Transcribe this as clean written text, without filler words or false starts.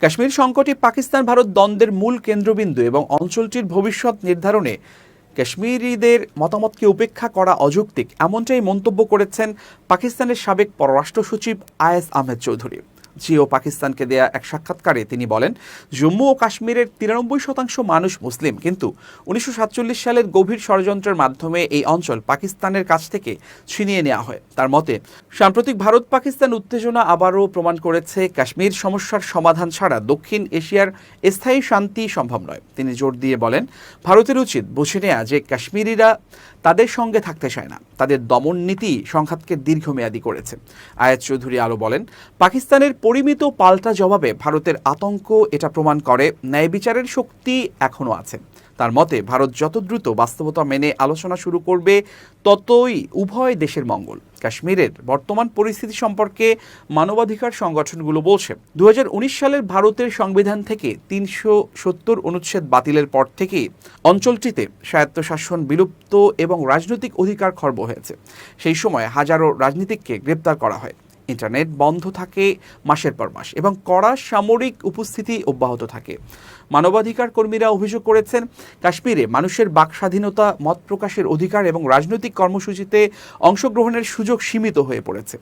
কাশ্মীর সংকটে পাকিস্তান ভারত দ্বন্দ্বের মূল কেন্দ্রবিন্দু এবং অঞ্চলটির ভবিষ্যৎ নির্ধারণে কাশ্মীরিদের মতামতকে উপেক্ষা করা অযৌক্তিক, এমনটাই মন্তব্য করেছেন পাকিস্তানের সাবেক পররাষ্ট্র সচিব আয়েস আহমেদ চৌধুরী। জিও পাকিস্তানকে দেয়া এক সাক্ষাৎকারে তিনি বলেন, জম্মু ও কাশ্মীরের 93% মানুষ মুসলিম, কিন্তু 1947 সালের গভীর ষড়যন্ত্রের মাধ্যমে এই অঞ্চল পাকিস্তানের কাছ থেকে ছিনিয়ে নেওয়া হয়। তার মতে, সাম্প্রতিক ভারত পাকিস্তান উত্তেজনা আবারও প্রমাণ করেছে কাশ্মীর সমস্যার সমাধান ছাড়া দক্ষিণ এশিয়ার স্থায়ী শান্তি সম্ভব নয়। তিনি জোর দিয়ে বলেন, ভারতের উচিত বুঝে নেওয়া যে কাশ্মীরিরা তাদের সঙ্গে থাকতে চায় না, তাদের দমন নীতি সংঘাতকে দীর্ঘমেয়াদী করেছে। আয়াত চৌধুরী আরও বলেন, পাকিস্তানের পরিমিত পাল্টা জবাবে ভারতের আতঙ্ক এটা প্রমাণ করে ন্যায় বিচারের শক্তি এখনও আছে। তার মতে, ভারত যত দ্রুত বাস্তবতা মেনে আলোচনা শুরু করবে ততই উভয় দেশের মঙ্গল। কাশ্মীরের বর্তমান পরিস্থিতি সম্পর্কে মানবাধিকার সংগঠনগুলো বলছে, 2019 সালের ভারতের সংবিধান থেকে 370 অনুচ্ছেদ বাতিলের পর থেকেই অঞ্চলটিতে স্বায়ত্তশাসন বিলুপ্ত এবং রাজনৈতিক অধিকার খর্ব হয়েছে। সেই সময় হাজারো রাজনীতিককে গ্রেপ্তার করা হয়, ইন্টারনেট বন্ধ থাকে মাসের পর মাস এবং কড়া সামরিক উপস্থিতি অব্যাহত থাকে। মানবাধিকার কর্মীরা অভিযোগ করেছেন, কাশ্মীরে মানুষের বাক স্বাধীনতা, মত প্রকাশের অধিকার এবং রাজনৈতিক কর্মসূচিতে অংশগ্রহণের সুযোগ সীমিত হয়ে পড়েছে।